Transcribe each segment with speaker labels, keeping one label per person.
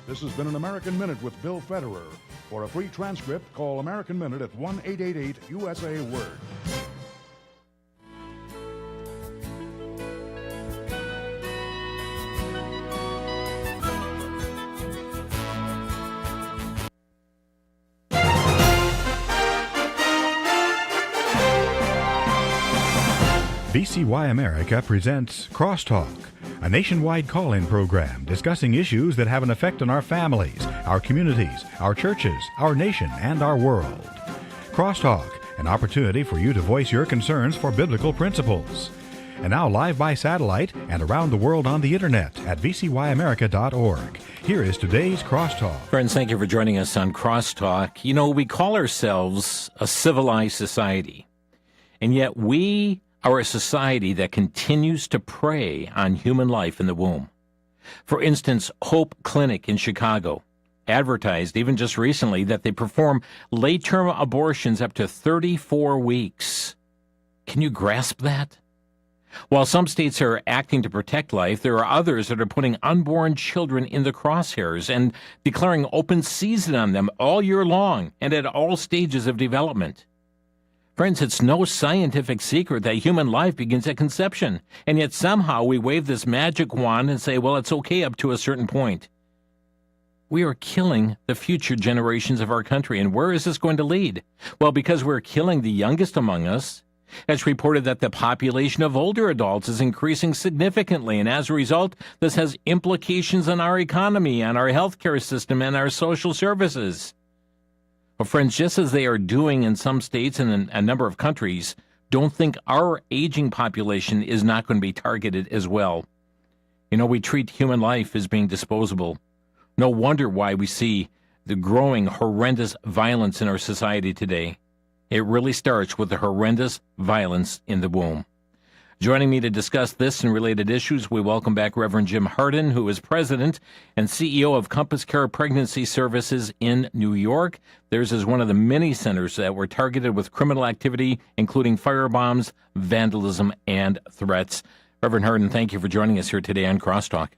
Speaker 1: This has been an American Minute with Bill Federer. For a free transcript, call American Minute at 1-888-USA-WORD.
Speaker 2: VCY America presents Crosstalk, a nationwide call-in program discussing issues that have an effect on our families, our communities, our churches, our nation, and our world. Crosstalk, an opportunity for you to voice your concerns for biblical principles. And now live by satellite and around the world on the internet at vcyamerica.org. Here is today's Crosstalk.
Speaker 3: Friends, thank you for joining us on Crosstalk. You know, we call ourselves a civilized society, and yet we are a society that continues to prey on human life in the womb. For instance, Hope Clinic in Chicago advertised, even just recently, that they perform late-term abortions up to 34 weeks. Can you grasp that? While some states are acting to protect life, there are others that are putting unborn children in the crosshairs and declaring open season on them all year long and at all stages of development. Friends, it's no scientific secret that human life begins at conception, and yet somehow we wave this magic wand and say, well, it's okay up to a certain point. We are killing the future generations of our country, and where is this going to lead? Well, because we're killing the youngest among us. It's reported that the population of older adults is increasing significantly, and as a result, this has implications on our economy, on our healthcare system, and our social services. Well, friends, just as they are doing in some states and in a number of countries, don't think our aging population is not going to be targeted as well. You know, we treat human life as being disposable. No wonder why we see the growing horrendous violence in our society today. It really starts with the horrendous violence in the womb. Joining me to discuss this and related issues, we welcome back Reverend Jim Harden, who is president and CEO of Compass Care Pregnancy Services in New York. Theirs is one of the many centers that were targeted with criminal activity, including firebombs, vandalism, and threats. Reverend Harden, thank you for joining us here today on Crosstalk.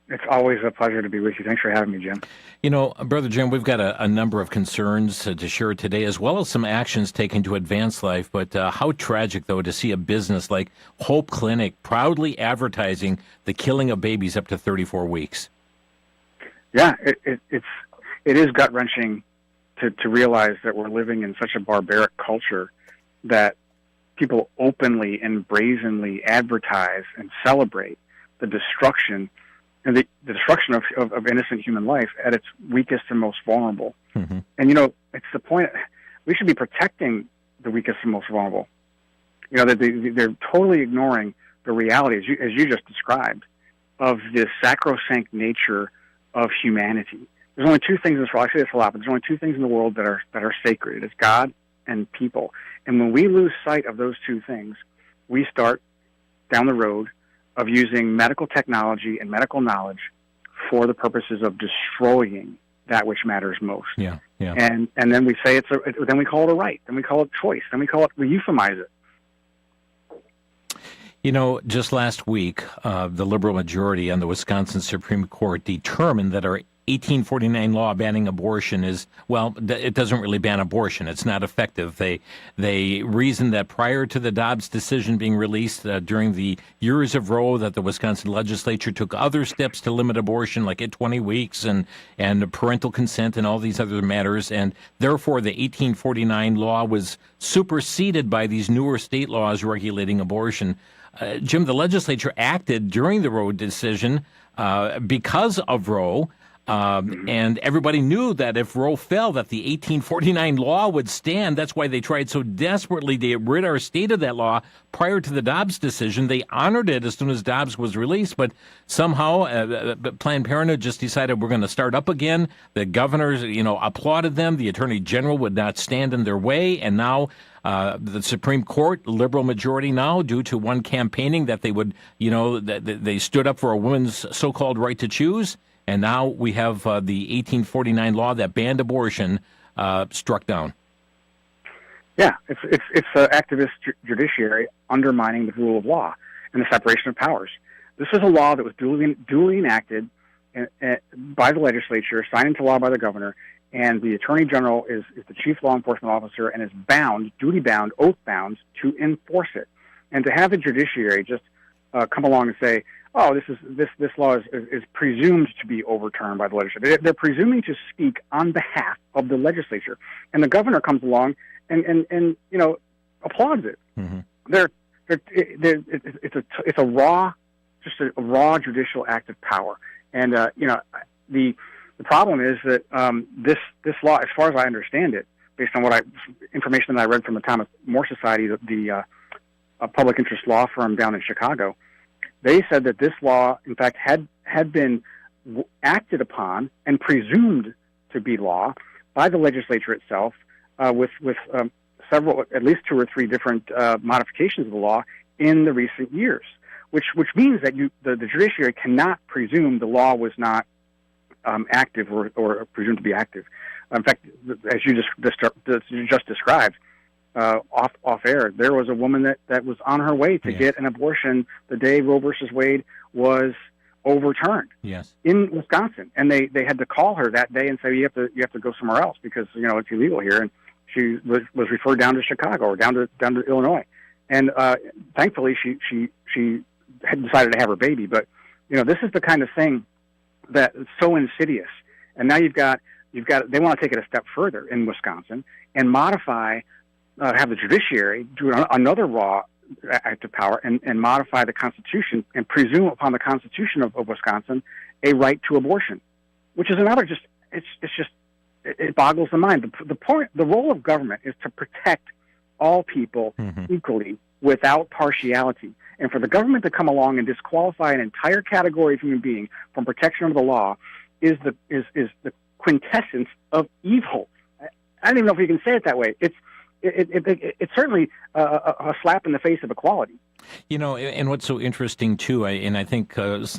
Speaker 4: It's always a pleasure to be with you. Thanks for having me, Jim.
Speaker 3: You know, Brother Jim, we've got a number of concerns to share today, as well as some actions taken to advance life. But how tragic, though, to see a business like Hope Clinic proudly advertising the killing of babies up to 34 weeks.
Speaker 4: Yeah, it is gut-wrenching to realize that we're living in such a barbaric culture that people openly and brazenly advertise and celebrate the destruction and the destruction of innocent human life at its weakest and most vulnerable. Mm-hmm. And, you know, it's the point, we should be protecting the weakest and most vulnerable. You know, they're totally ignoring the reality, as you just described, of the sacrosanct nature of humanity. There's only two things in this world, I say this a lot, but there's only two things in the world that are sacred. It's God and people. And when we lose sight of those two things, we start down the road of using medical technology and medical knowledge for the purposes of destroying that which matters most.
Speaker 3: Yeah.
Speaker 4: And then we say then we call it a right, then we call it choice, then we euphemize it.
Speaker 3: You know, just last week, the liberal majority on the Wisconsin Supreme Court determined that our 1849 law banning abortion is, well, it doesn't really ban abortion. It's not effective. They reasoned that prior to the Dobbs decision being released during the years of Roe, that the Wisconsin legislature took other steps to limit abortion, like at 20 weeks and parental consent and all these other matters. And therefore, the 1849 law was superseded by these newer state laws regulating abortion. Jim, the legislature acted during the Roe decision because of Roe. And everybody knew that if Roe fell, that the 1849 law would stand. That's why they tried so desperately to rid our state of that law prior to the Dobbs decision. They honored it as soon as Dobbs was released, but somehow Planned Parenthood just decided we're going to start up again. The governors, applauded them. The Attorney General would not stand in their way, and now the Supreme Court, liberal majority now, due to one campaigning that they would, they stood up for a woman's so-called right to choose. And now we have the 1849 law that banned abortion struck down.
Speaker 4: Yeah, it's an activist judiciary undermining the rule of law and the separation of powers. This is a law that was duly enacted by the legislature, signed into law by the governor, and the attorney general is the chief law enforcement officer and is bound, duty-bound, oath-bound to enforce it. And to have the judiciary just come along and say, "Oh, this law is presumed to be overturned by the legislature." They're presuming to speak on behalf of the legislature, and the governor comes along and applauds it. Mm-hmm. It's a raw judicial act of power, and the problem is that this law, as far as I understand it, based on information that I read from the Thomas More Society, the public interest law firm down in Chicago, they said that this law, in fact, had been acted upon and presumed to be law by the legislature itself, with several, at least 2 or 3 different modifications of the law in the recent years, which means that the judiciary cannot presume the law was not active or presumed to be active. In fact, as you just described, off air, there was a woman that was on her way to get an abortion the day Roe versus Wade was overturned in Wisconsin, and they had to call her that day and say, you have to go somewhere else because it's illegal here, and she was referred down to Chicago or down to Illinois, and thankfully she had decided to have her baby. But this is the kind of thing that is so insidious, and now you've got they want to take it a step further in Wisconsin and modify, have the judiciary do another raw act of power and modify the Constitution and presume upon the Constitution of Wisconsin a right to abortion, which is another it boggles the mind. The role of government is to protect all people equally without partiality. And for the government to come along and disqualify an entire category of human being from protection under the law is the quintessence of evil. I don't even know if you can say it that way. It's certainly a slap in the face of equality.
Speaker 3: And what's so interesting, too, I think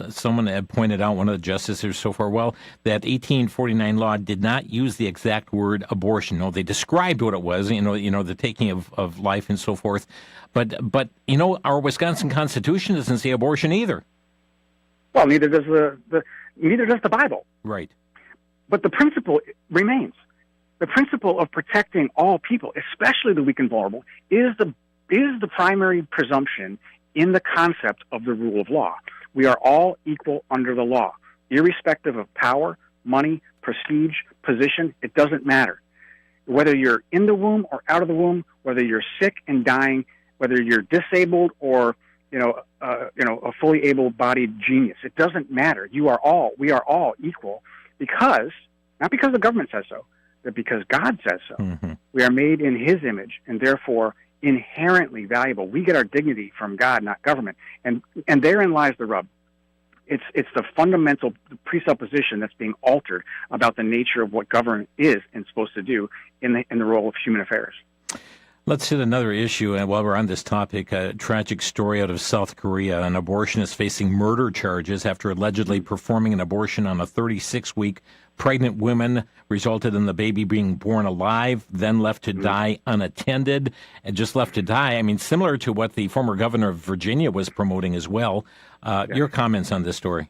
Speaker 3: someone had pointed out, one of the justices so far, that 1849 law did not use the exact word abortion. No, they described what it was, the taking of life and so forth. But our Wisconsin Constitution doesn't say abortion either.
Speaker 4: Well, neither does the Bible.
Speaker 3: Right.
Speaker 4: But the principle remains. The principle of protecting all people, especially the weak and vulnerable, is the primary presumption in the concept of the rule of law. We are all equal under the law, irrespective of power, money, prestige, position. It doesn't matter. Whether you're in the womb or out of the womb, whether you're sick and dying, whether you're disabled or a fully able-bodied genius, it doesn't matter. We are all equal not because the government says so, but because God says so. Mm-hmm. We are made in His image, and therefore inherently valuable. We get our dignity from God, not government. And therein lies the rub. It's the fundamental presupposition that's being altered about the nature of what government is and supposed to do in the role of human affairs.
Speaker 3: Let's hit another issue, and while we're on this topic, a tragic story out of South Korea. An abortionist facing murder charges after allegedly performing an abortion on a 36-week pregnant woman, resulted in the baby being born alive, then left to die unattended, and just left to die. I mean, similar to what the former governor of Virginia was promoting as well. Your comments on this story?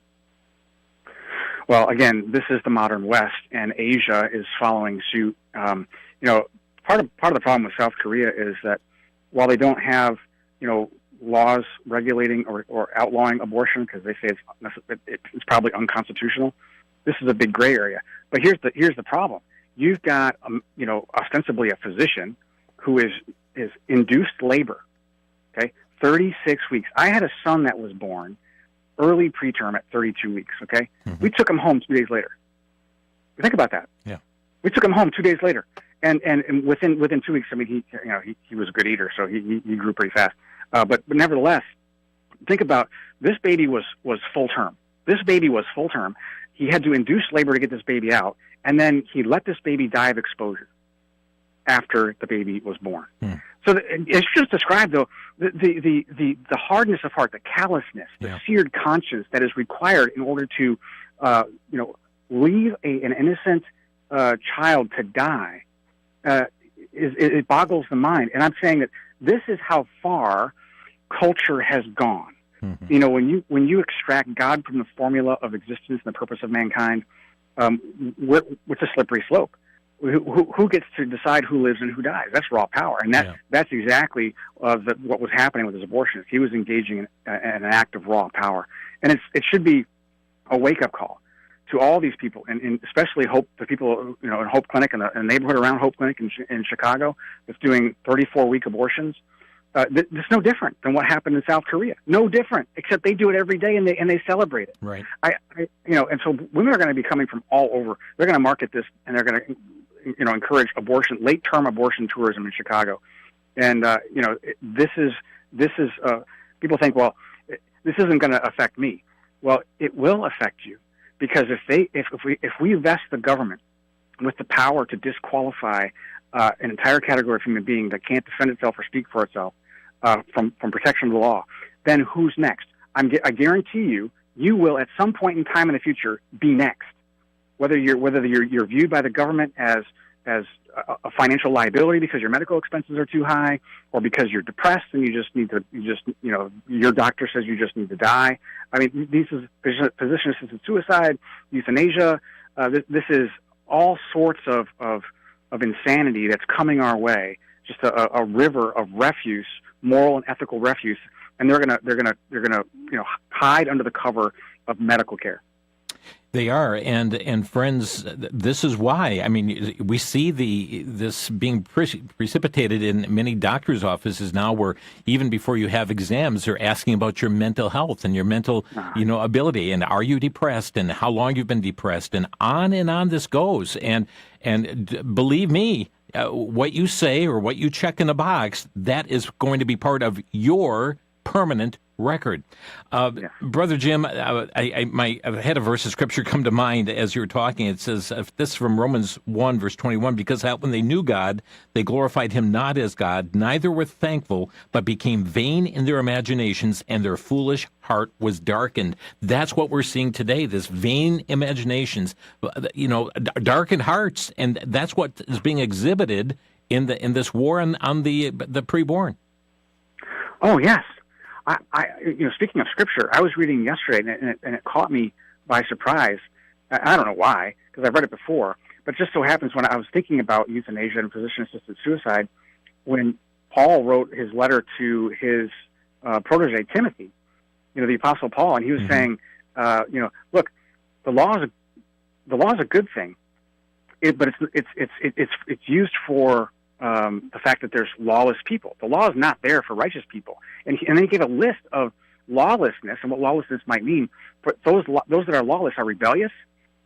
Speaker 4: Well, again, this is the modern West, and Asia is following suit. Part of the problem with South Korea is that while they don't have, laws regulating or outlawing abortion because they say it's probably unconstitutional, this is a big gray area. But here's the problem: you've got ostensibly a physician who is induced labor. Okay, 36 weeks. I had a son that was born early preterm at 32 weeks. Okay, we took him home 2 days later. Think about that. Yeah, we took him home 2 days later. And within 2 weeks, I mean, he was a good eater, so he grew pretty fast. But nevertheless, think about this baby was full term. This baby was full term. He had to induce labor to get this baby out, and then he let this baby die of exposure after the baby was born. So as just described, though, the hardness of heart, the callousness, the seared conscience that is required in order to leave an innocent child to die. It boggles the mind. And I'm saying that this is how far culture has gone. You know, when you extract God from the formula of existence and the purpose of mankind, what's a slippery slope? Who gets to decide who lives and who dies? That's raw power, and that's exactly what was happening with his abortionist. He was engaging in an act of raw power, and it should be a wake up call to all these people, and especially the people in Hope Clinic and the neighborhood around Hope Clinic in Chicago that's doing 34-week abortions. It's no different than what happened in South Korea. No different, except they do it every day and they celebrate it.
Speaker 3: Right.
Speaker 4: And so women are going to be coming from all over. They're going to market this, and they're going to encourage abortion, late-term abortion tourism in Chicago. And this is people think, well, this isn't going to affect me. Well, it will affect you, because if we vest the government with the power to disqualify an entire category of human being that can't defend itself or speak for itself from protection of the law, then who's next? I guarantee you will at some point in time in the future be next. Whether you're viewed by the government as a financial liability because your medical expenses are too high, or because you're depressed and your doctor says you just need to die. I mean, these is physician-assisted suicide, euthanasia. This is all sorts of insanity that's coming our way. Just a river of refuse, moral and ethical refuse, and they're gonna hide under the cover of medical care.
Speaker 3: They are, and friends, this is why. I mean, we see this being precipitated in many doctors' offices now, where even before you have exams, they're asking about your mental health and your mental, ability, and are you depressed, and how long you've been depressed, and on this goes. And believe me, what you say or what you check in a box, that is going to be part of your permanent record. Brother Jim, I had a verse of scripture come to mind as you were talking. It says, this from Romans 1, verse 21, because when they knew God, they glorified him not as God, neither were thankful, but became vain in their imaginations, and their foolish heart was darkened. That's what we're seeing today, this vain imaginations, darkened hearts, and that's what is being exhibited in this war on the preborn.
Speaker 4: Oh, yes. Speaking of scripture, I was reading yesterday, and it caught me by surprise. I don't know why, because I've read it before, but it just so happens when I was thinking about euthanasia and physician-assisted suicide, when Paul wrote his letter to his protege Timothy, the Apostle Paul, and he was saying, look, the law is a good thing, but it's used for the fact that there's lawless people. The law is not there for righteous people. And then he gave a list of lawlessness and what lawlessness might mean. For those that are lawless are rebellious,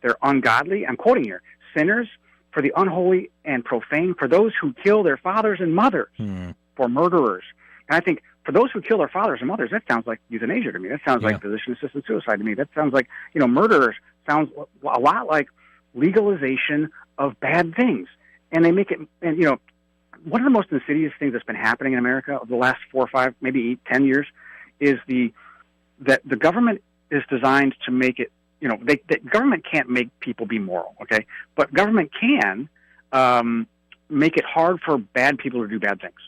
Speaker 4: they're ungodly. I'm quoting here: sinners, for the unholy and profane, for those who kill their fathers and mothers, for murderers. And I think for those who kill their fathers and mothers, that sounds like euthanasia to me. That sounds like physician-assisted suicide to me. That sounds like, murderers sounds a lot like legalization of bad things. And they make it, and one of the most insidious things that's been happening in America over the last 4 or 5, maybe 10 years is that the government is designed to make it, the government can't make people be moral, okay? But government can make it hard for bad people to do bad things.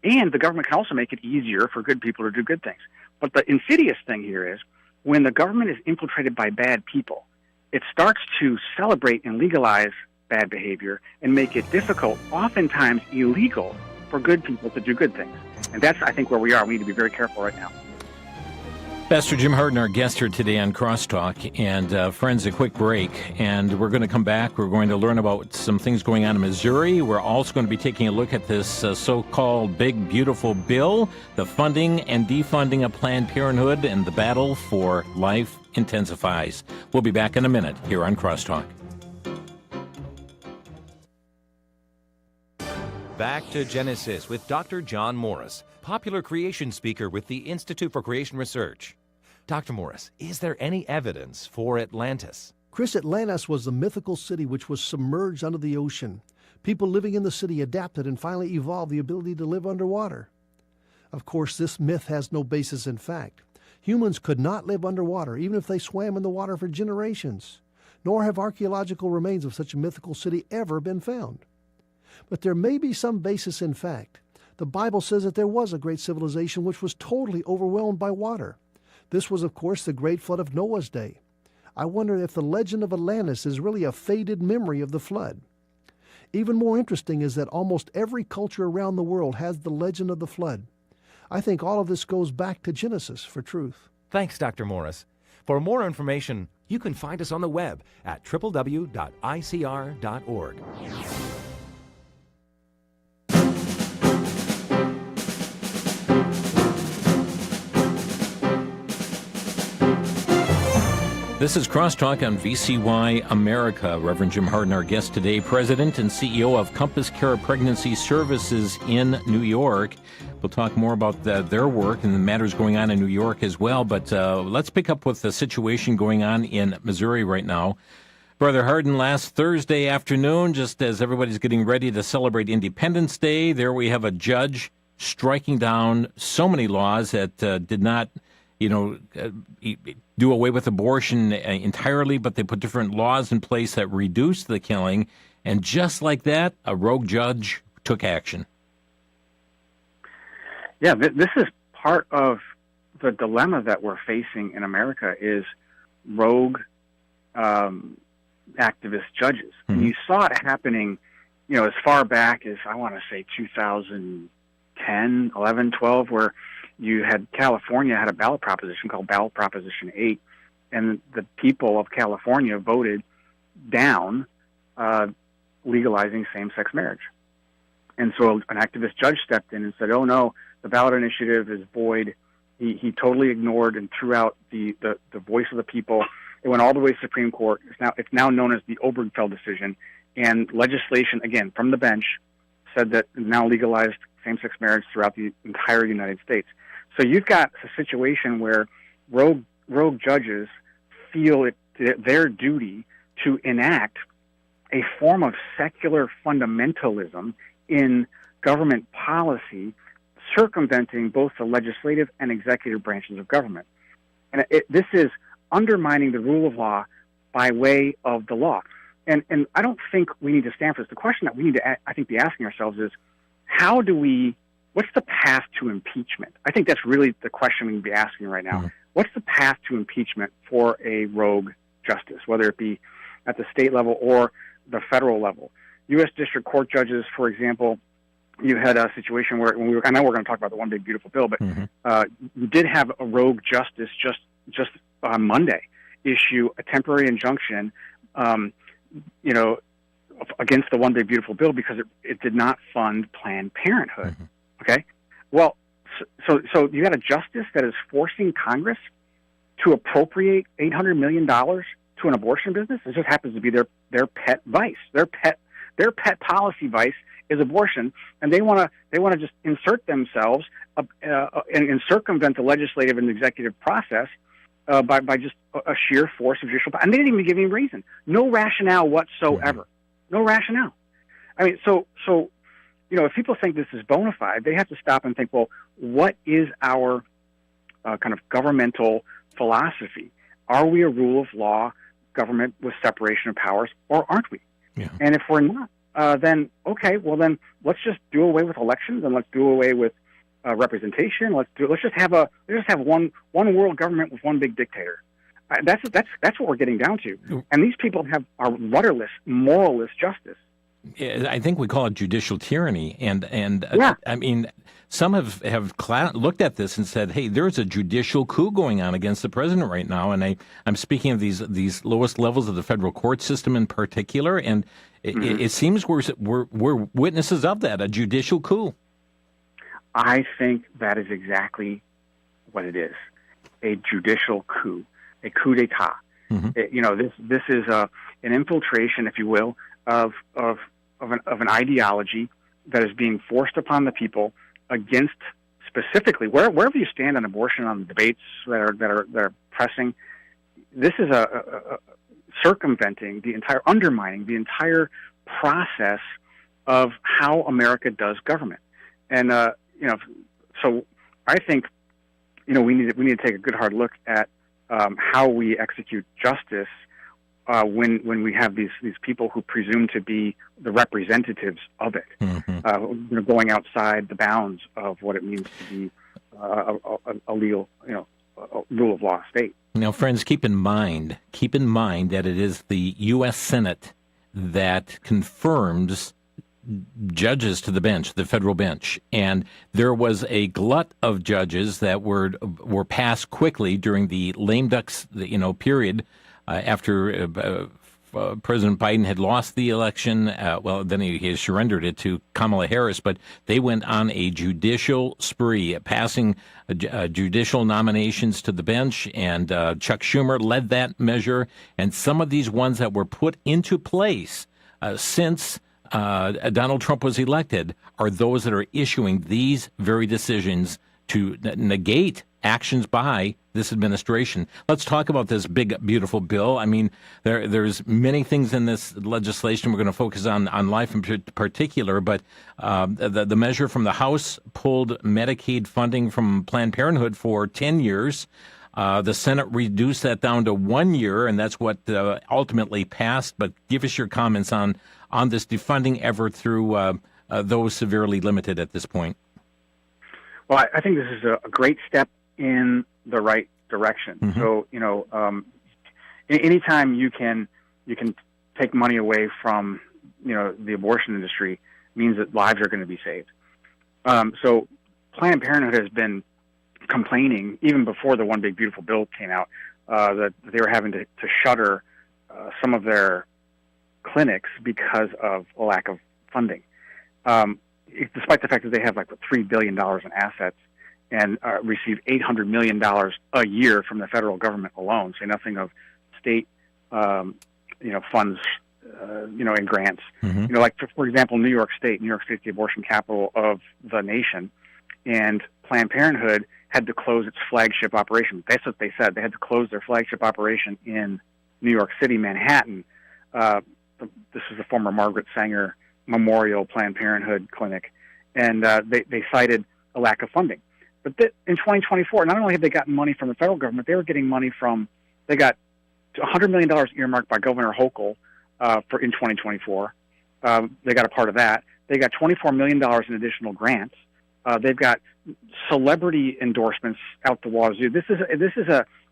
Speaker 4: And the government can also make it easier for good people to do good things. But the insidious thing here is when the government is infiltrated by bad people, it starts to celebrate and legalize bad behavior and make it difficult, oftentimes illegal, for good people to do good things. And that's, I think, where we are. We need to be very careful right now.
Speaker 3: Pastor Jim Harden, our guest here today on Crosstalk. And friends, a quick break. And we're going to come back. We're going to learn about some things going on in Missouri. We're also going to be taking a look at this so-called big, beautiful bill, the funding and defunding of Planned Parenthood, and the battle for life intensifies. We'll be back in a minute here on Crosstalk.
Speaker 5: Back to Genesis with Dr. John Morris, popular creation speaker with the Institute for Creation Research. Dr. Morris, is there any evidence for Atlantis?
Speaker 6: Chris, Atlantis was the mythical city which was submerged under the ocean. People living in the city adapted and finally evolved the ability to live underwater. Of course, this myth has no basis in fact. Humans could not live underwater, even if they swam in the water for generations. Nor have archaeological remains of such a mythical city ever been found. But there may be some basis in fact. The Bible says that there was a great civilization which was totally overwhelmed by water. This was, of course, the great flood of Noah's day. I wonder if the legend of Atlantis is really a faded memory of the flood. Even more interesting is that almost every culture around the world has the legend of the flood. I think all of this goes back to Genesis for truth.
Speaker 5: Thanks, Dr. Morris. For more information, you can find us on the web at www.icr.org.
Speaker 3: This is Crosstalk on VCY America. Reverend Jim Harden, our guest today, President and CEO of Compass Care Pregnancy Services in New York. We'll talk more about their work and the matters going on in New York as well, but let's pick up with the situation going on in Missouri right now. Brother Harden, last Thursday afternoon, just as everybody's getting ready to celebrate Independence Day, there we have a judge striking down so many laws that did not do away with abortion entirely, but they put different laws in place that reduced the killing. And just like that, a rogue judge took action.
Speaker 4: Yeah, this is part of the dilemma that we're facing in America is rogue activist judges. Mm-hmm. And you saw it happening, as far back as, I want to say, 2010, 11, 12, where you had California had a ballot proposition called Ballot Proposition 8, and the people of California voted down legalizing same-sex marriage. And so an activist judge stepped in and said, oh, no, the ballot initiative is void. He totally ignored and threw out the voice of the people. It went all the way to Supreme Court. It's now known as the Obergefell decision. And legislation, again, from the bench, said that now legalized same-sex marriage throughout the entire United States. So you've got a situation where rogue judges feel it their duty to enact a form of secular fundamentalism in government policy, circumventing both the legislative and executive branches of government. And this is undermining the rule of law by way of the law. And I don't think we need to stand for this. The question that we need to, I think, be asking ourselves is, what's the path to impeachment? I think that's really the question we need to be asking right now. Mm-hmm. What's the path to impeachment for a rogue justice, whether it be at the state level or the federal level? U.S. District Court judges, for example, you had a situation where, I know we're going to talk about the One Big Beautiful Bill, but you did have a rogue justice just on Monday issue a temporary injunction, against the One Big Beautiful Bill because it did not fund Planned Parenthood. Mm-hmm. Okay? Well, so you got a justice that is forcing Congress to appropriate $800 million to an abortion business. It just happens to be their pet vice. Their pet policy vice is abortion, and they want to just insert themselves and circumvent the legislative and executive process by just a sheer force of judicial power. And they didn't even give any reason. No rationale whatsoever. Mm-hmm. No rationale. I mean, so if people think this is bona fide, they have to stop and think, well, what is our kind of governmental philosophy? Are we a rule of law government with separation of powers, or aren't we? Yeah. And if we're not, then let's just do away with elections and let's do away with representation. Let's just have one world government with one big dictator. That's what we're getting down to. And these people are rudderless, moralless justice.
Speaker 3: I think we call it judicial tyranny, and I mean, some have looked at this and said, "Hey, there's a judicial coup going on against the president right now." And I'm speaking of these lowest levels of the federal court system in particular, and it seems we're witnesses of that, a judicial coup.
Speaker 4: I think that is exactly what it is, a judicial coup, a coup d'état. Mm-hmm. This is an infiltration, if you will, of an ideology that is being forced upon the people against specifically wherever you stand on abortion, on the debates that are pressing. This is a circumventing undermining the entire process of how America does government. And so I think we need to take a good hard look at how we execute justice when we have these people who presume to be the representatives of it, going outside the bounds of what it means to be a legal rule of law state.
Speaker 3: Now, friends, keep in mind that it is the U.S. Senate that confirms judges to the bench, the federal bench, and there was a glut of judges that were passed quickly during the lame ducks, period after President Biden had lost the election. Then he surrendered it to Kamala Harris, but they went on a judicial spree, passing judicial nominations to the bench, and Chuck Schumer led that measure. And some of these ones that were put into place since Donald Trump was elected are those that are issuing these very decisions to negate actions by this administration. Let's talk about this big, beautiful bill. I mean, there's many things in this legislation. We're going to focus on life in particular, but the measure from the House pulled Medicaid funding from Planned Parenthood for 10 years. The Senate reduced that down to 1 year, and that's what ultimately passed. But give us your comments on this defunding effort through those severely limited at this point.
Speaker 4: Well, I think this is a great step in the right direction.
Speaker 3: Mm-hmm.
Speaker 4: So, anytime you can take money away from, the abortion industry means that lives are going to be saved. So Planned Parenthood has been complaining, even before the One Big Beautiful Bill came out, that they were having to shutter some of their clinics because of a lack of funding. Despite the fact that they have like $3 billion in assets and receive $800 million a year from the federal government alone, say nothing of state, funds, and grants.
Speaker 3: Mm-hmm.
Speaker 4: Like for example, New York State, the abortion capital of the nation, and Planned Parenthood had to close its flagship operation. That's what they said. They had to close their flagship operation in New York City, Manhattan. This is the former Margaret Sanger Memorial Planned Parenthood clinic, and they cited a lack of funding. But in 2024, not only have they gotten money from the federal government, they were getting money they got $100 million earmarked by Governor Hochul in 2024. They got a part of that. They got $24 million in additional grants. They've got celebrity endorsements out the wazoo. This is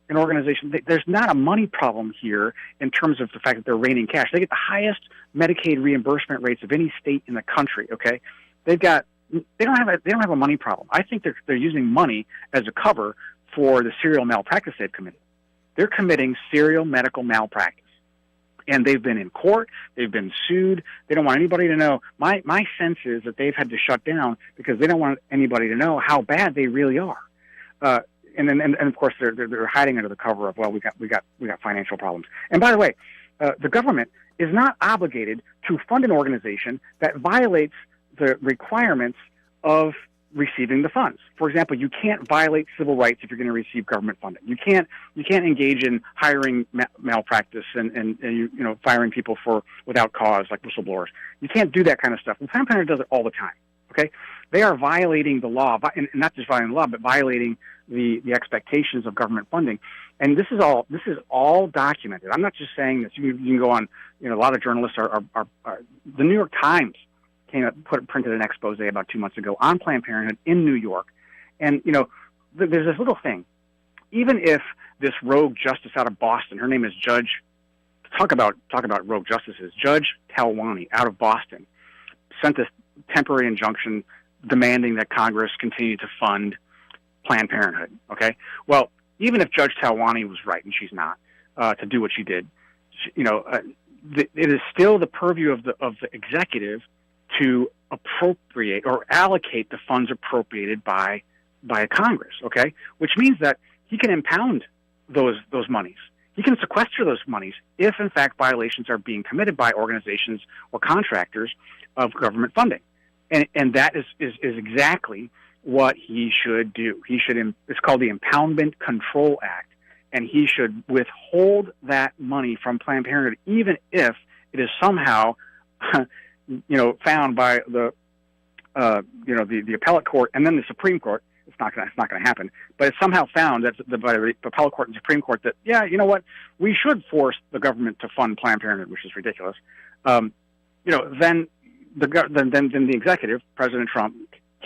Speaker 4: an organization. There's not a money problem here in terms of the fact that they're raining cash. They get the highest Medicaid reimbursement rates of any state in the country. Okay, they don't have a money problem. I think they're using money as a cover for the serial malpractice they've committed. They're committing serial medical malpractice, and they've been in court. They've been sued. They don't want anybody to know. My sense is that they've had to shut down because they don't want anybody to know how bad they really are. And of course they're hiding under the cover of, well, we got financial problems. And by the way, the government is not obligated to fund an organization that violates the requirements of receiving the funds. For example, you can't violate civil rights if you're going to receive government funding. You can't engage in hiring malpractice and firing people without cause, like whistleblowers. You can't do that kind of stuff. And Planned Parenthood does it all the time. Okay, they are violating the law, and not just violating the law, but violating the expectations of government funding. And this is all documented. I'm not just saying this. You can go on. A lot of journalists are the New York Times printed an expose about 2 months ago on Planned Parenthood in New York, and there's this little thing. Even if this rogue justice out of Boston, her name is Judge. Talk about rogue justices. Judge Talwani out of Boston sent this temporary injunction demanding that Congress continue to fund Planned Parenthood. Okay, well, even if Judge Talwani was right, and she's not, to do what she did, it is still the purview of the executive to appropriate or allocate the funds appropriated by Congress. Okay, which means that he can impound those monies. He can sequester those monies if, in fact, violations are being committed by organizations or contractors of government funding, and that is exactly what he should do. It's called the Impoundment Control Act, and he should withhold that money from Planned Parenthood, even if it is somehow, found by the appellate court and then the Supreme Court. It's not going to happen, but it's somehow found that by the appellate court and Supreme Court that, we should force the government to fund Planned Parenthood, which is ridiculous. Then the executive, President Trump,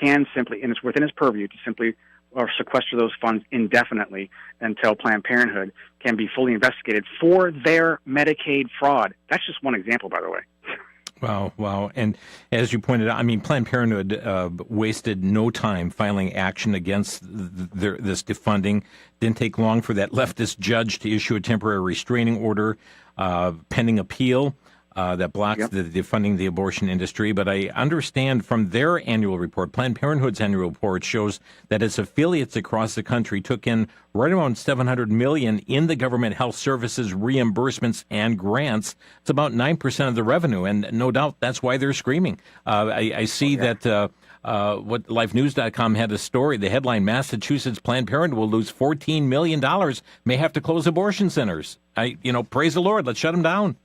Speaker 4: can simply, and it's within his purview to simply or sequester those funds indefinitely until Planned Parenthood can be fully investigated for their Medicaid fraud. That's just one example, by the way.
Speaker 3: Wow. And as you pointed out, I mean, Planned Parenthood wasted no time filing action against this defunding. Didn't take long for that leftist judge to issue a temporary restraining order pending appeal that blocks the defunding the abortion industry. But I understand from their annual report, Planned Parenthood's annual report shows that its affiliates across the country took in right around $700 million in the government health services reimbursements and grants. It's about 9% of the revenue, and no doubt that's why they're screaming. I see that what LifeNews.com had a story. The headline: Massachusetts Planned Parenthood will lose $14 million, may have to close abortion centers. Praise the Lord. Let's shut them down.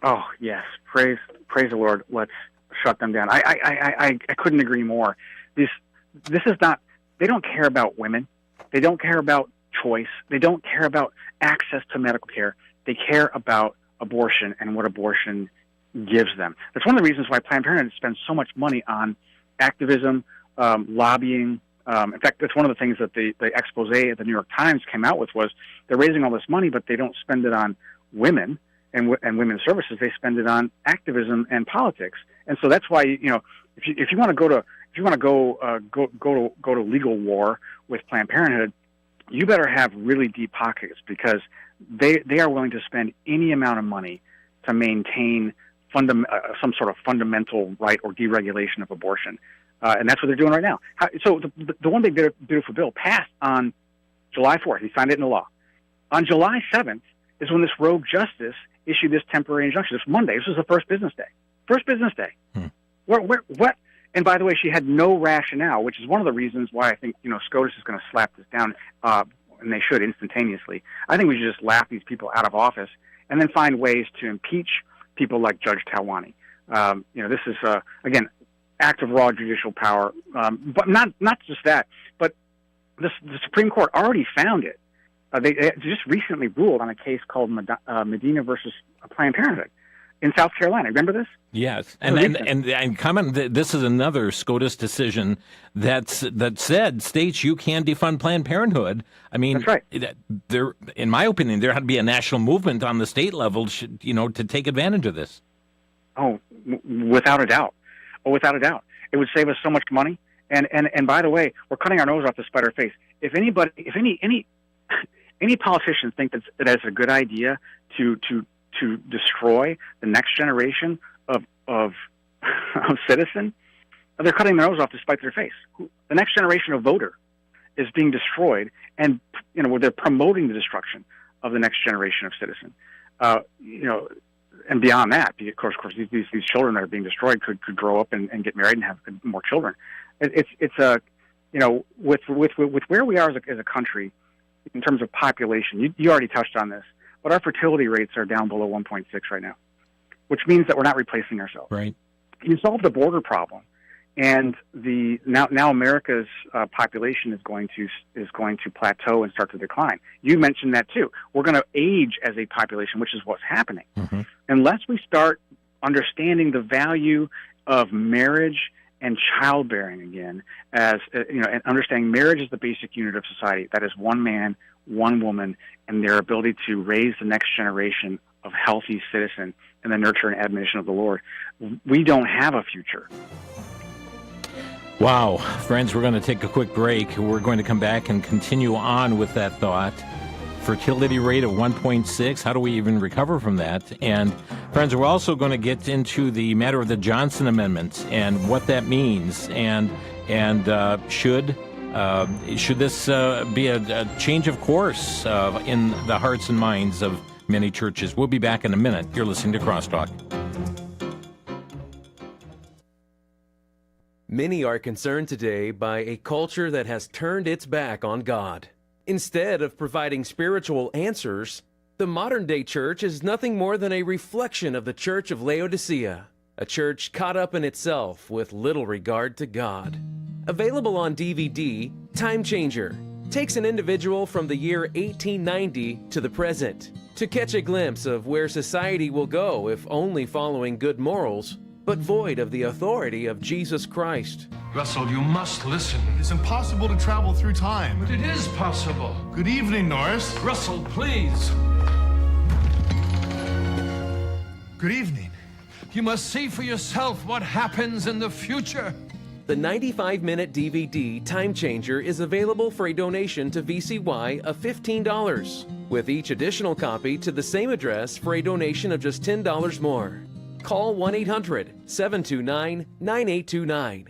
Speaker 4: Oh, yes. Praise the Lord. Let's shut them down. I couldn't agree more. This is not, they don't care about women. They don't care about choice. They don't care about access to medical care. They care about abortion and what abortion gives them. That's one of the reasons why Planned Parenthood spends so much money on activism, lobbying. In fact, that's one of the things that the expose at the New York Times came out with was they're raising all this money, but they don't spend it on women and women's services. They spend it on activism and politics. And so that's why, if you want to go to legal war with Planned Parenthood, you better have really deep pockets, because they are willing to spend any amount of money to maintain some sort of fundamental right or deregulation of abortion. And that's what they're doing right now. So the One Big Beautiful Bill passed on July 4th. He signed it into law. On July 7th is when this rogue justice issued this temporary injunction. This Monday. This was the first business day. What? And by the way, she had no rationale, which is one of the reasons why I think, SCOTUS is going to slap this down, and they should instantaneously. I think we should just laugh these people out of office and then find ways to impeach people like Judge Talwani. This is, again, act of raw judicial power. But not just that, but the Supreme Court already found it. They just recently ruled on a case called Medina versus Planned Parenthood in South Carolina. Remember this?
Speaker 3: Yes, and comment. This is another SCOTUS decision that said states you can defund Planned Parenthood. I mean, that's right. There, in my opinion, there had to be a national movement on the state level, to take advantage of this.
Speaker 4: Oh, without a doubt. It would save us so much money. And by the way, we're cutting our nose off to spite our face. If any politicians think that it's a good idea to destroy the next generation of citizen, they're cutting their nose off to spite their face. The next generation of voter is being destroyed, and they're promoting the destruction of the next generation of citizen. And beyond that, of course, these children that are being destroyed could grow up and get married and have more children. With where we are as a country in terms of population, you already touched on this, but our fertility rates are down below 1.6 right now, which means that we're not replacing ourselves.
Speaker 3: Right.
Speaker 4: You solve the border problem, and now America's population is going to plateau and start to decline. You mentioned that too. We're going to age as a population, which is what's happening. Mm-hmm. Unless we start understanding the value of marriage and childbearing again, and understanding marriage is the basic unit of society. That is one man, one woman, and their ability to raise the next generation of healthy citizen in the nurture and admonition of the Lord. We don't have a future.
Speaker 3: Wow. Friends, we're going to take a quick break. We're going to come back and continue on with that thought. Fertility rate of 1.6. How do we even recover from that? And friends, we're also going to get into the matter of the Johnson Amendment and what that means, and should this be a change of course in the hearts and minds of many churches? We'll be back in a minute. You're listening to Crosstalk.
Speaker 7: Many are concerned today by a culture that has turned its back on God. Instead of providing spiritual answers, the modern-day church is nothing more than a reflection of the Church of Laodicea, a church caught up in itself with little regard to God. Available on DVD, Time Changer takes an individual from the year 1890 to the present to catch a glimpse of where society will go if only following good morals but void of the authority of Jesus Christ.
Speaker 8: Russell, you must listen.
Speaker 9: It's impossible to travel through time.
Speaker 8: But it is possible.
Speaker 9: Good evening, Norris.
Speaker 8: Russell, please.
Speaker 9: Good evening.
Speaker 8: You must see for yourself what happens in the future.
Speaker 7: The 95-minute DVD Time Changer is available for a donation to VCY of $15, with each additional copy to the same address for a donation of just $10 more. Call 1-800-729-9829.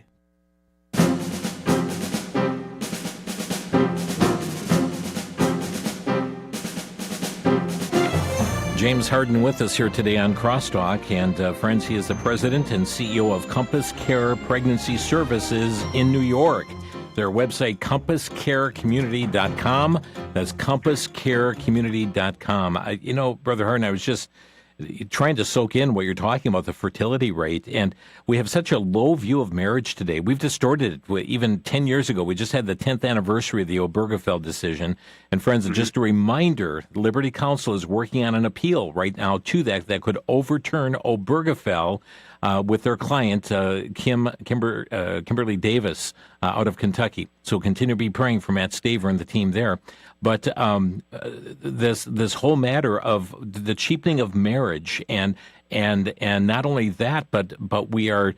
Speaker 3: James Harden with us here today on Crosstalk. And friends, he is the president and CEO of Compass Care Pregnancy Services in New York. Their website, compasscarecommunity.com. That's compasscarecommunity.com. You know, Brother Harden, I was just trying to soak in what you're talking about, the fertility rate. And we have such a low view of marriage today. We've distorted it. Even 10 years ago, we just had the 10th anniversary of the Obergefell decision. And friends, just a reminder, Liberty Counsel is working on an appeal right now to that could overturn Obergefell with their client, Kimberly Davis out of Kentucky. So continue to be praying for Matt Staver and the team there. But this whole matter of the cheapening of marriage and not only that, but we are,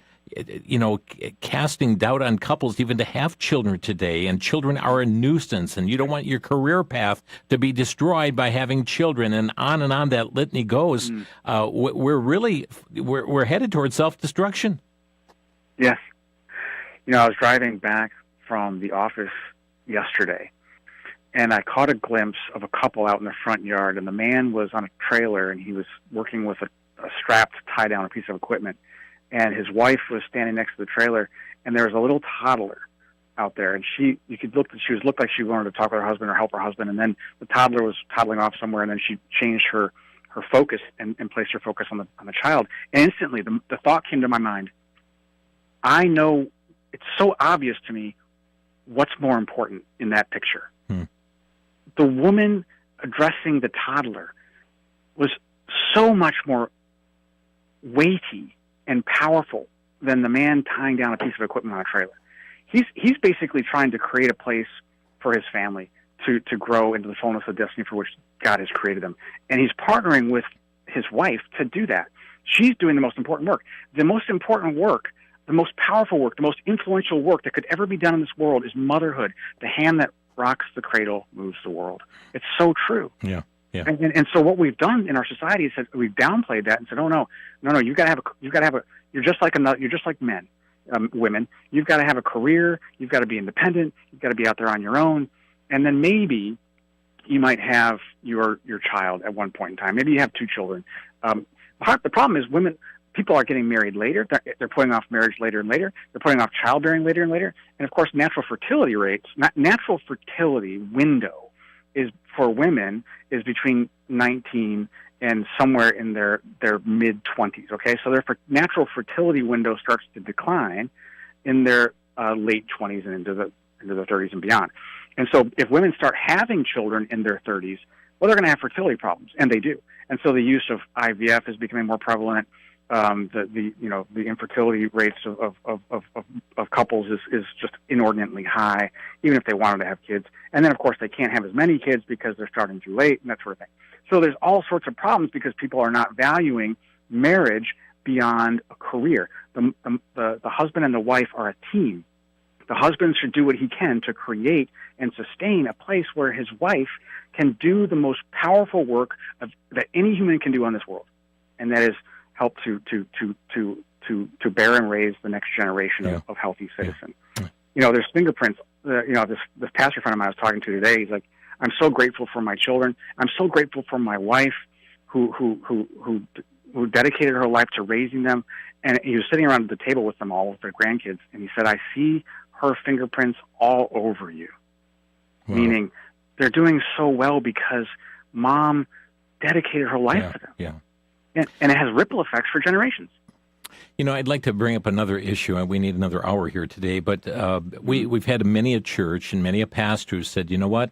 Speaker 3: casting doubt on couples even to have children today, and children are a nuisance, and you don't want your career path to be destroyed by having children, and on that litany goes. We're headed towards self-destruction.
Speaker 4: Yes. I was driving back from the office yesterday, and I caught a glimpse of a couple out in the front yard, and the man was on a trailer, and he was working with a strap to tie down a piece of equipment, and his wife was standing next to the trailer, and there was a little toddler out there, and she looked like she wanted to talk with her husband or help her husband, and then the toddler was toddling off somewhere, and then she changed her focus and placed her focus on the child, and instantly the thought came to my mind, I know it's so obvious to me what's more important in that picture. The woman addressing the toddler was so much more weighty and powerful than the man tying down a piece of equipment on a trailer. He's basically trying to create a place for his family to grow into the fullness of destiny for which God has created them. And he's partnering with his wife to do that. She's doing the most important work. The most important work, the most powerful work, the most influential work that could ever be done in this world is motherhood. The hand that rocks the cradle moves the world. It's so true. Yeah. Yeah. And so what we've done in our society is that we've downplayed that and said, oh no, you're just like men, women. You've got to have a career. You've got to be independent. You've got to be out there on your own. And then maybe you might have your child at one point in time. Maybe you have two children. The problem is people are getting married later. They're putting off marriage later and later. They're putting off childbearing later and later. And of course, natural fertility window is for women is between 19 and somewhere in their mid-20s. Okay, so their natural fertility window starts to decline in their late 20s and into the 30s and beyond. And so, if women start having children in their 30s, well, they're going to have fertility problems, and they do. And so, the use of IVF is becoming more prevalent. The infertility rates of couples is just inordinately high, even if they wanted to have kids. And then, of course, they can't have as many kids because they're starting too late and that sort of thing. So there's all sorts of problems because people are not valuing marriage beyond a career. The husband and the wife are a team. The husband should do what he can to create and sustain a place where his wife can do the most powerful work that any human can do on this world, and that is help to bear and raise the next generation of healthy citizens. Yeah. There's fingerprints. This pastor friend of mine I was talking to today, he's like, I'm so grateful for my children. I'm so grateful for my wife who dedicated her life to raising them. And he was sitting around the table with them all, with their grandkids, and he said, I see her fingerprints all over you. Wow. Meaning they're doing so well because mom dedicated her life to them. Yeah. And it has ripple effects for generations.
Speaker 3: I'd like to bring up another issue, and we need another hour here today, but we've had many a church and many a pastor who said, you know what,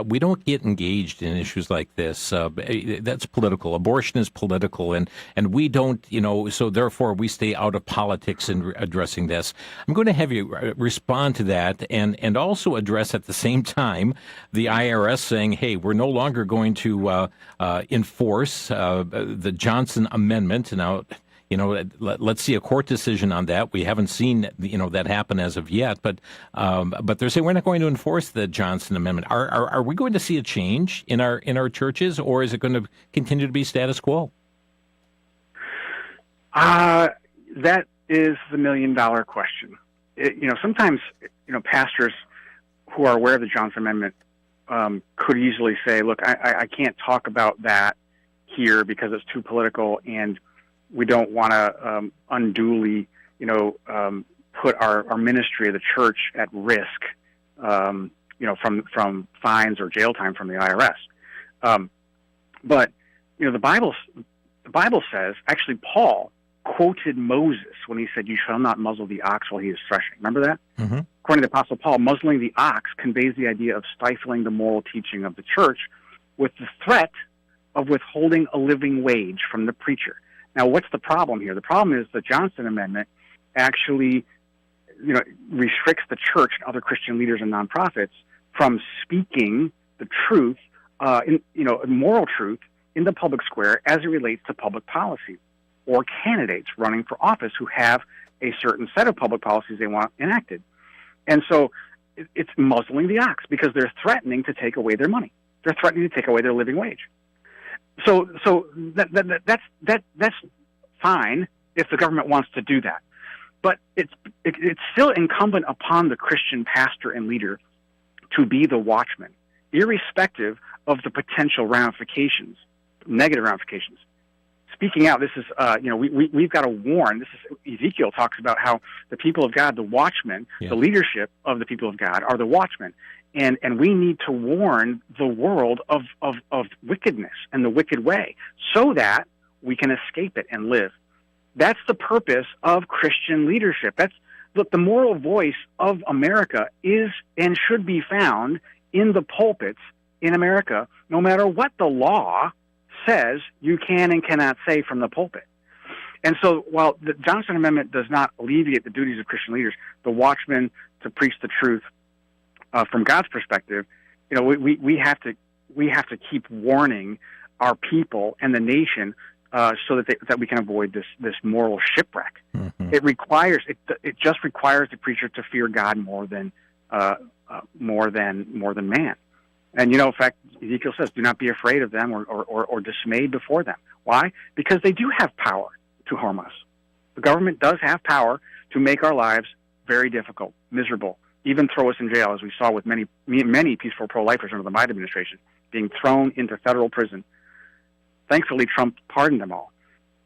Speaker 3: we don't get engaged in issues like this. That's political. Abortion is political, and we don't, so therefore we stay out of politics in addressing this. I'm going to have you respond to that and also address at the same time the IRS saying, hey, we're no longer going to enforce the Johnson Amendment. Now, let's see a court decision on that. We haven't seen, that happen as of yet, but they're saying we're not going to enforce the Johnson Amendment. Are we going to see a change in our churches, or is it going to continue to be status quo?
Speaker 4: That is the $1 million question. Sometimes, pastors who are aware of the Johnson Amendment could easily say, look, I can't talk about that here because it's too political, and we don't want to unduly, put our ministry of the church at risk, from fines or jail time from the IRS. But the Bible says, actually, Paul quoted Moses when he said, "You shall not muzzle the ox while he is threshing." Remember that? Mm-hmm. According to the Apostle Paul, muzzling the ox conveys the idea of stifling the moral teaching of the church with the threat of withholding a living wage from the preacher. Now, what's the problem here? The problem is the Johnson Amendment actually, restricts the church and other Christian leaders and nonprofits from speaking the truth, moral truth, in the public square as it relates to public policy or candidates running for office who have a certain set of public policies they want enacted. And so it's muzzling the ox because they're threatening to take away their money. They're threatening to take away their living wage. So that's fine if the government wants to do that, but it's still incumbent upon the Christian pastor and leader to be the watchman, irrespective of the potential ramifications, negative ramifications. Speaking out, this is we've got to warn. This is Ezekiel talks about how the people of God, the watchmen, the leadership of the people of God, are the watchmen. And we need to warn the world of wickedness and the wicked way so that we can escape it and live. That's the purpose of Christian leadership. The moral voice of America is and should be found in the pulpits in America, no matter what the law says you can and cannot say from the pulpit. And so while the Johnson Amendment does not alleviate the duties of Christian leaders, the watchmen to preach the truth, from God's perspective, we have to keep warning our people and the nation so that we can avoid this moral shipwreck. Mm-hmm. It just requires the preacher to fear God more than man. And in fact, Ezekiel says, "Do not be afraid of them or dismayed before them." Why? Because they do have power to harm us. The government does have power to make our lives very difficult, miserable, even throw us in jail, as we saw with many peaceful pro-lifers under the Biden administration being thrown into federal prison. Thankfully, Trump pardoned them all.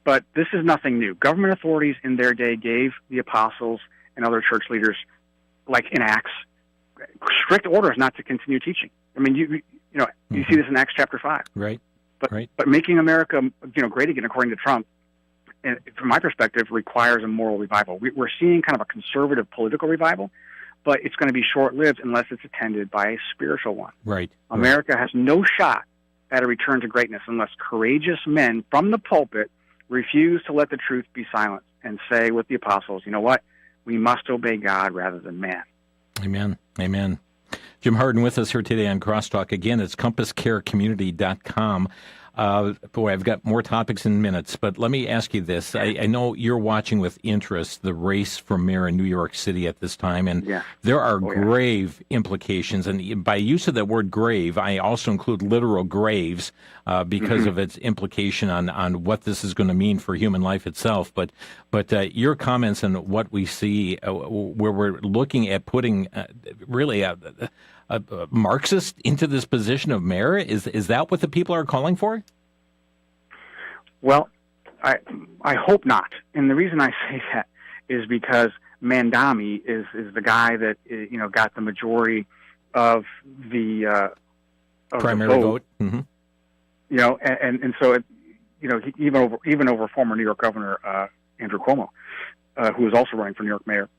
Speaker 4: But this is nothing new. Government authorities in their day gave the apostles and other church leaders, like in Acts, strict orders not to continue teaching. I mean, you see this in Acts chapter 5.
Speaker 3: Right.
Speaker 4: But making America, great again, according to Trump, and from my perspective, requires a moral revival. We're seeing kind of a conservative political revival, but it's going to be short-lived unless it's attended by a spiritual one.
Speaker 3: Right.
Speaker 4: America has no shot at a return to greatness unless courageous men from the pulpit refuse to let the truth be silent and say with the apostles, you know what? We must obey God rather than man.
Speaker 3: Amen. Amen. Jim Harden with us here today on Crosstalk. Again, it's compasscarecommunity.com. I've got more topics in minutes, but let me ask you this. I know you're watching with interest the race for mayor in New York City at this time, and there are grave implications. And by use of that word grave, I also include literal graves because of its implication on what this is going to mean for human life itself. But your comments on what we see, where we're looking at putting really a Marxist into this position of mayor? Is that what the people are calling for?
Speaker 4: Well, I hope not. And the reason I say that is because Mandami is the guy that got the majority of the
Speaker 3: primary vote. Mm-hmm.
Speaker 4: And so even over former New York Governor Andrew Cuomo, who is also running for New York mayor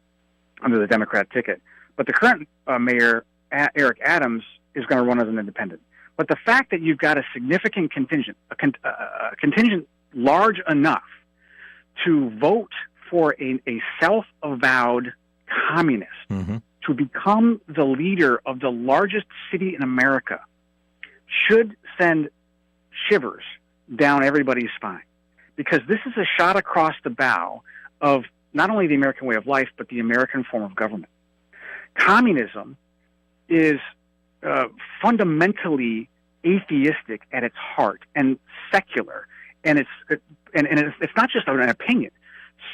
Speaker 4: under the Democrat ticket. But the current mayor, Eric Adams, is going to run as an independent. But the fact that you've got a significant contingent, a contingent large enough to vote for a self-avowed communist to become the leader of the largest city in America should send shivers down everybody's spine. Because this is a shot across the bow of not only the American way of life, but the American form of government. Communism is fundamentally atheistic at its heart and secular, and it's not just an opinion.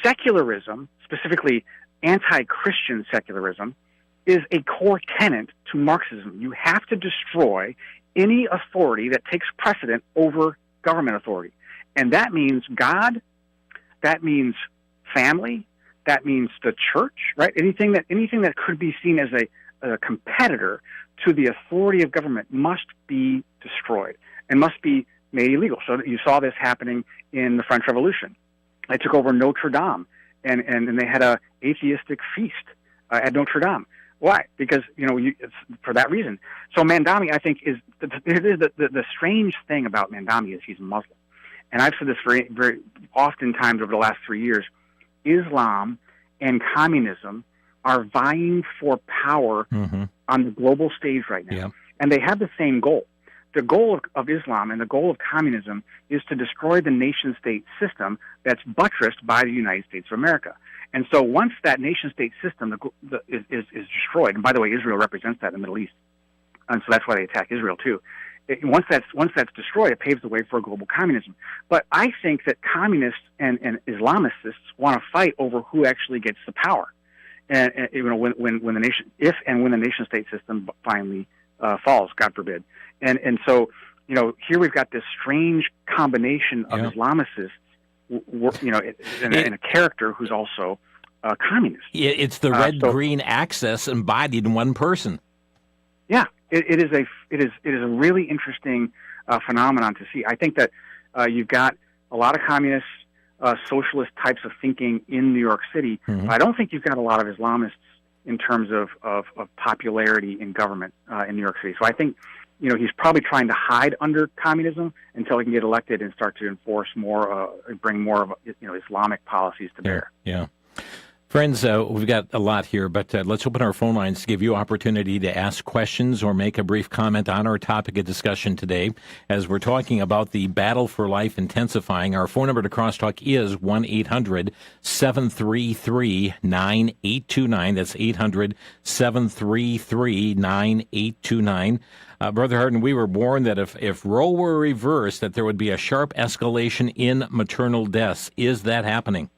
Speaker 4: Secularism, specifically anti-Christian secularism, is a core tenet to Marxism. You have to destroy any authority that takes precedent over government authority, and that means God, that means family, that means the church, right? Anything that could be seen as a competitor to the authority of government must be destroyed and must be made illegal. So you saw this happening in the French Revolution. They took over Notre Dame, and they had a atheistic feast at Notre Dame. Why? Because it's for that reason. So Mandami, I think, is the strange thing about Mandami is he's Muslim, and I've said this very, very oftentimes over the last 3 years. Islam and communism are vying for power on the global stage right now, and they have the same goal. The goal of Islam and the goal of communism is to destroy the nation-state system that's buttressed by the United States of America. And so once that nation-state system is destroyed, and by the way, Israel represents that in the Middle East, and so that's why they attack Israel too. Once that's destroyed, it paves the way for global communism. But I think that communists and Islamists want to fight over who actually gets the power. And when the nation-state system finally falls, God forbid. And so here we've got this strange combination of Islamicists, and a character who's also a communist.
Speaker 3: It's the red-green axis embodied in one person.
Speaker 4: Yeah, it is a really interesting phenomenon to see. I think that you've got a lot of communist, socialist types of thinking in New York City. But I don't think you've got a lot of Islamists in terms of popularity in government in New York City. So I think he's probably trying to hide under communism until he can get elected and start to enforce more, bring more of Islamic policies to bear.
Speaker 3: Yeah. Friends, we've got a lot here, but let's open our phone lines to give you opportunity to ask questions or make a brief comment on our topic of discussion today. As we're talking about the battle for life intensifying, our phone number to Crosstalk is 1-800-733-9829. That's 800-733-9829. Brother Hardin, we were warned that if Roe were reversed, that there would be a sharp escalation in maternal deaths. Is that happening?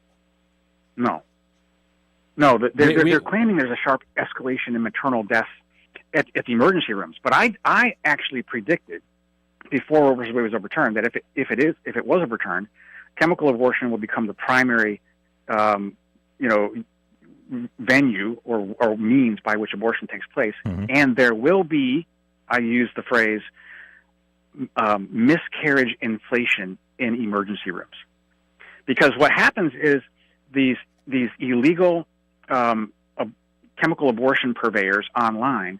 Speaker 4: No, they're claiming there's a sharp escalation in maternal deaths at the emergency rooms. But I actually predicted before Roe v. Wade was overturned that if it was overturned, chemical abortion will become the primary venue or means by which abortion takes place, and there will be, I use the phrase, miscarriage inflation in emergency rooms, because what happens is these illegal chemical abortion purveyors online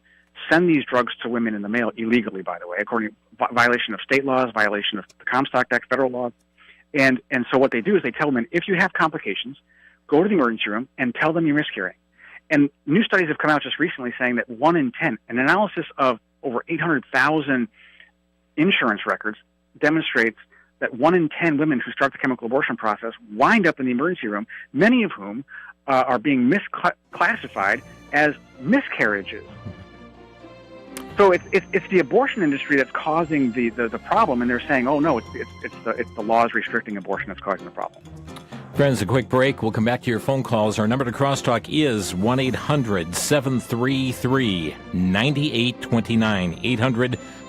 Speaker 4: send these drugs to women in the mail illegally, by the way, according to violation of state laws, violation of the Comstock Act, federal laws. And so what they do is they tell women, if you have complications, go to the emergency room and tell them you're miscarrying. And new studies have come out just recently saying that 1 in 10, an analysis of over 800,000 insurance records demonstrates that 1 in 10 women who start the chemical abortion process wind up in the emergency room, many of whom are being misclassified as miscarriages. So it's the abortion industry that's causing the problem, and they're saying, oh no, it's the laws restricting abortion that's causing the problem.
Speaker 3: Friends, a quick break. We'll come back to your phone calls. Our number to Crosstalk is 1-800-733-9829.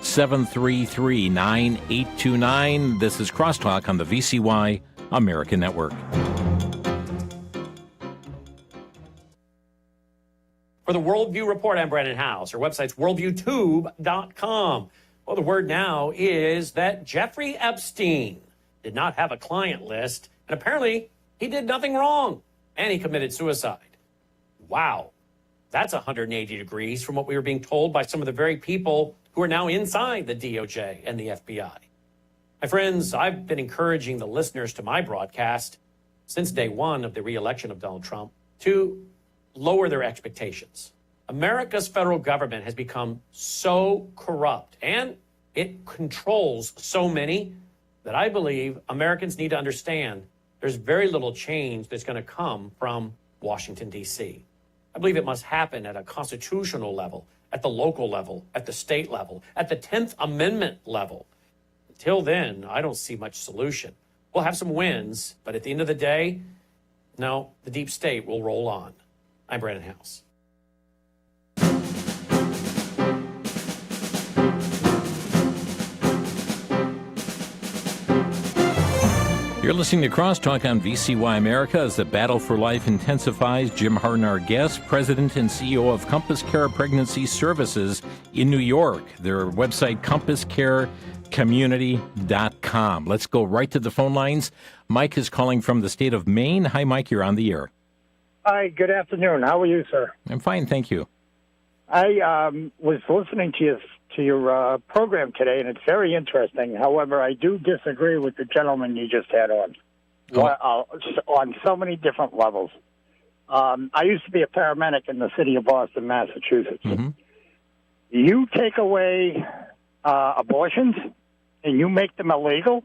Speaker 3: 800-733-9829. This is Crosstalk on the VCY American Network.
Speaker 10: For the Worldview Report, I'm Brandon House. Our website's worldviewtube.com. Well, the word now is that Jeffrey Epstein did not have a client list, and apparently He did nothing wrong, and he committed suicide. Wow. That's 180 degrees from what we were being told by some of the very people who are now inside the DOJ and the FBI. My friends, I've been encouraging the listeners to my broadcast since day one of the re-election of Donald Trump to lower their expectations. America's federal government has become so corrupt and it controls so many that I believe Americans need to understand there's very little change that's going to come from Washington, D.C. I believe it must happen at a constitutional level, at the local level, at the state level, at the 10th Amendment level. Until then, I don't see much solution. We'll have some wins, but at the end of the day, no, the deep state will roll on. I'm Brandon House.
Speaker 3: You're listening to Crosstalk on VCY America as the battle for life intensifies. Jim Harden, our guest, president and CEO of Compass Care Pregnancy Services in New York. Their website, compasscarecommunity.com. Let's go right to the phone lines. Mike is calling from the state of Maine. Hi, Mike. You're on the air.
Speaker 11: Hi, good afternoon. How are you, sir?
Speaker 3: I'm fine, thank you.
Speaker 11: I was listening to your program today, and it's very interesting. However, I do disagree with the gentleman you just had on so many different levels. I used to be a paramedic in the city of Boston, Massachusetts.
Speaker 3: Mm-hmm.
Speaker 11: You take away abortions and you make them illegal,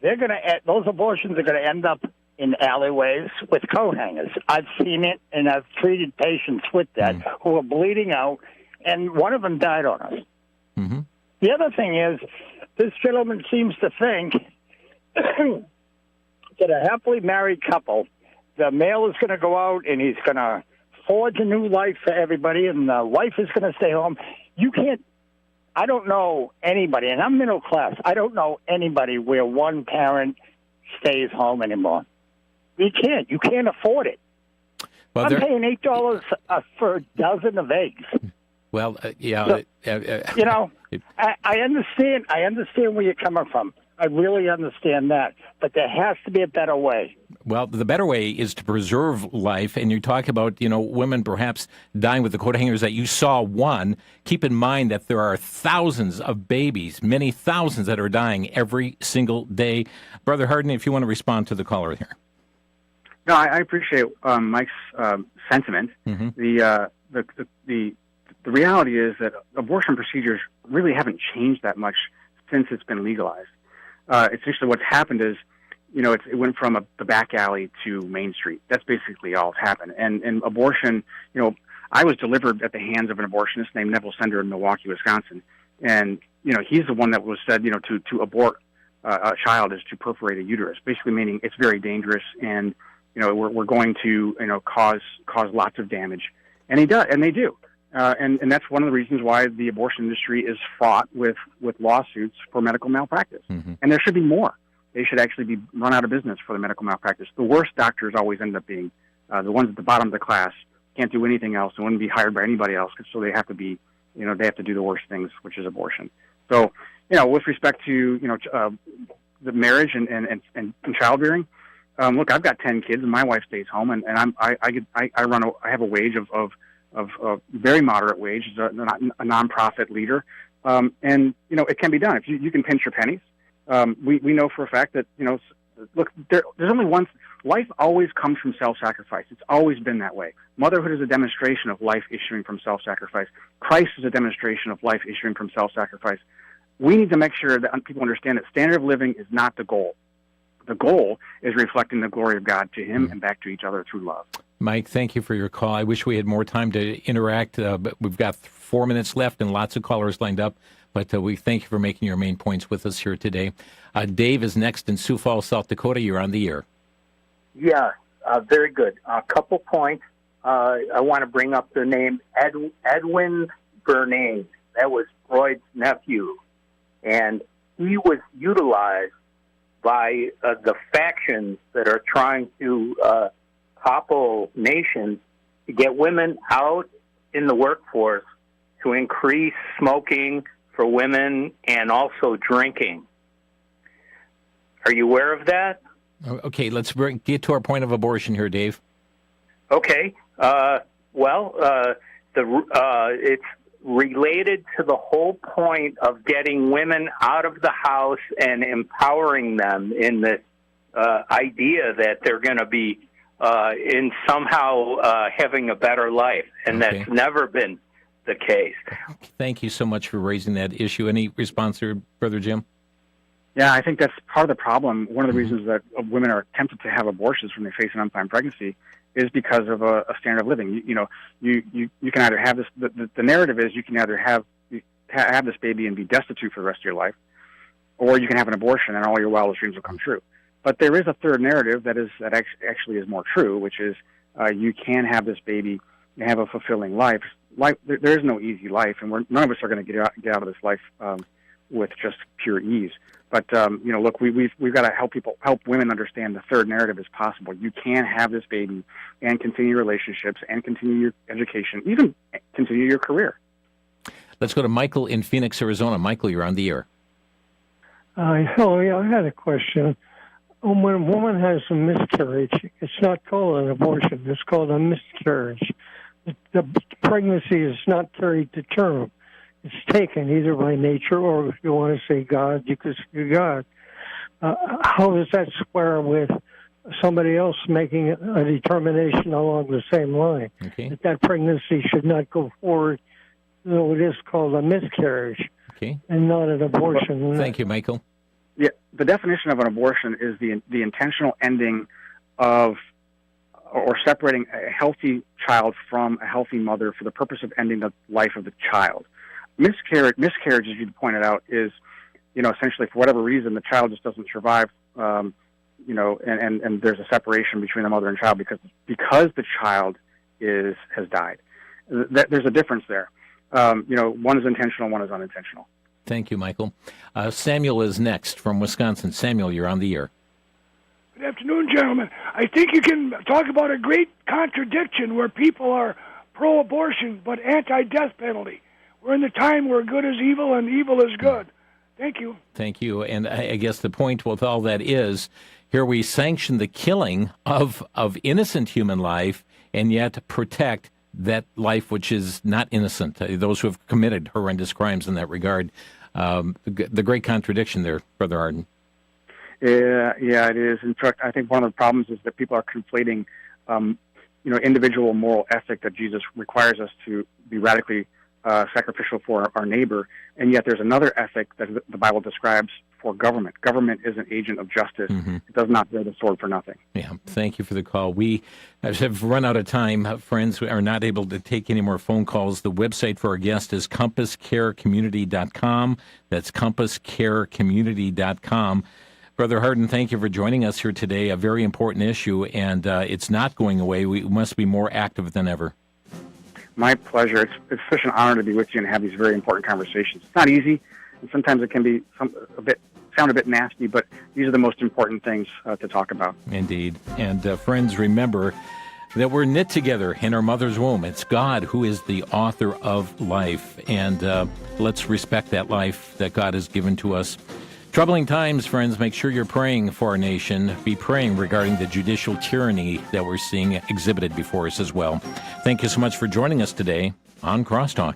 Speaker 11: those abortions are going to end up in alleyways with coat hangers. I've seen it, and I've treated patients with that who are bleeding out, and one of them died on us.
Speaker 3: Mm-hmm.
Speaker 11: The other thing is, this gentleman seems to think that a happily married couple, the male is going to go out and he's going to forge a new life for everybody, and the wife is going to stay home. You can't. I don't know anybody, and I'm middle class. I don't know anybody where one parent stays home anymore. You can't. You can't afford it.
Speaker 3: Well,
Speaker 11: I'm paying $8 for a dozen of eggs.
Speaker 3: Well,
Speaker 11: I understand. I understand where you're coming from. I really understand that. But there has to be a better way.
Speaker 3: Well, the better way is to preserve life, and you talk about, women perhaps dying with the coat hangers that you saw one. Keep in mind that there are thousands of babies, many thousands that are dying every single day. Brother Harden, if you want to respond to the caller here.
Speaker 4: No, I appreciate Mike's sentiment.
Speaker 3: Mm-hmm.
Speaker 4: The reality is that abortion procedures really haven't changed that much since it's been legalized. Essentially what's happened is, it went from the back alley to Main Street. That's basically all that's happened. And abortion, I was delivered at the hands of an abortionist named Neville Sender in Milwaukee, Wisconsin. And, he's the one that was said, to abort a child is to perforate a uterus, basically meaning it's very dangerous and, we're going to, cause lots of damage. And he does, and they do. And that's one of the reasons why the abortion industry is fraught with lawsuits for medical malpractice.
Speaker 3: Mm-hmm.
Speaker 4: And there should be more. They should actually be run out of business for the medical malpractice. The worst doctors always end up being the ones at the bottom of the class, can't do anything else and wouldn't be hired by anybody else, so they have to be, they have to do the worst things, which is abortion. So, with respect to, the marriage and childbearing, look, I've got 10 kids and my wife stays home, and I have a wage of very moderate wage as a nonprofit leader, and it can be done if you can pinch your pennies. We know for a fact that look, there's only one. Life always comes from self-sacrifice. It's always been that way. Motherhood is a demonstration of life issuing from self-sacrifice. Christ is a demonstration of life issuing from self-sacrifice. We need to make sure that people understand that standard of living is not the goal. The goal is reflecting the glory of God to Him and back to each other through love.
Speaker 3: Mike, thank you for your call. I wish we had more time to interact, but we've got 4 minutes left and lots of callers lined up. But we thank you for making your main points with us here today. Dave is next in Sioux Falls, South Dakota. You're on the air.
Speaker 12: Yeah, very good. A couple points. I want to bring up the name Edwin Bernays. That was Freud's nephew. And he was utilized by the factions that are trying to topple nations to get women out in the workforce to increase smoking for women and also drinking. Are you aware of that?
Speaker 3: Okay, let's get to our point of abortion here, Dave.
Speaker 12: Okay. It's related to the whole point of getting women out of the house and empowering them in this idea that they're going to be in somehow having a better life, and that's never been the case.
Speaker 3: Thank you so much for raising that issue. Any response there, Brother Jim?
Speaker 4: Yeah, I think that's part of the problem. One of the reasons that women are tempted to have abortions when they face an unplanned pregnancy is because of a standard of living. You can either have this. The narrative is you can either have this baby and be destitute for the rest of your life, or you can have an abortion and all your wildest dreams will come true. But there is a third narrative that actually is more true, which is you can have this baby and have a fulfilling life. There is no easy life, and none of us are going to get out of this life with just pure ease. But look, we've got to help women understand the third narrative is possible. You can have this baby and continue relationships and continue your education, even continue your career.
Speaker 3: Let's go to Michael in Phoenix, Arizona. Michael, you're on the air.
Speaker 13: Hello, I had a question. When a woman has a miscarriage, it's not called an abortion. It's called a miscarriage. The pregnancy is not carried to term. It's taken either by nature or, if you want to say God, you could say God. How does that square with somebody else making a determination along the same line?
Speaker 3: Okay.
Speaker 13: That pregnancy should not go forward, though it is called a miscarriage and not an abortion.
Speaker 3: Thank you, Michael.
Speaker 4: Yeah, the definition of an abortion is the intentional ending of or separating a healthy child from a healthy mother for the purpose of ending the life of the child. Miscarriage, as you pointed out, is, essentially for whatever reason the child just doesn't survive, and there's a separation between the mother and child because the child has died. There's a difference there. One is intentional, one is unintentional.
Speaker 3: Thank you, Michael. Samuel is next from Wisconsin. Samuel, you're on the air.
Speaker 14: Good afternoon, gentlemen. I think you can talk about a great contradiction where people are pro-abortion but anti-death penalty. We're in the time where good is evil and evil is good. Thank you.
Speaker 3: Thank you. And I guess the point with all that is, here we sanction the killing of innocent human life and yet protect that life which is not innocent, those who have committed horrendous crimes in that regard. The great contradiction there, Brother Arden.
Speaker 4: Yeah, it is. In fact, I think one of the problems is that people are conflating, individual moral ethic that Jesus requires us to be radically sacrificial for our neighbor, and yet there's another ethic that the Bible describes for government. Government is an agent of justice. It does not bear the sword for nothing.
Speaker 3: Yeah, thank you for the call. We have run out of time, friends. We are not able to take any more phone calls. The website for our guest is compasscarecommunity.com. That's compasscarecommunity.com. Brother Harden, thank you for joining us here today. A very important issue, and it's not going away. We must be more active than ever.
Speaker 4: My pleasure. It's such an honor to be with you and have these very important conversations. It's not easy, and sometimes it can be sound a bit nasty, but these are the most important things to talk about.
Speaker 3: Indeed. And friends, remember that we're knit together in our mother's womb. It's God who is the author of life, and let's respect that life that God has given to us. Troubling times, friends. Make sure you're praying for our nation. Be praying regarding the judicial tyranny that we're seeing exhibited before us as well. Thank you so much for joining us today on Crosstalk.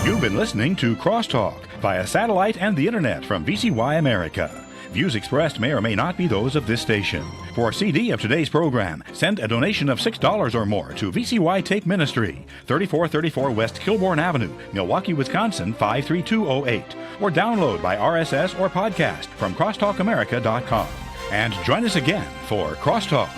Speaker 2: You've been listening to Crosstalk via satellite and the internet from VCY America. Views expressed may or may not be those of this station. For a CD of today's program, send a donation of $6 or more to VCY Take Ministry, 3434 West Kilbourne Avenue, Milwaukee, Wisconsin, 53208. Or download by RSS or podcast from crosstalkamerica.com. And join us again for Crosstalk.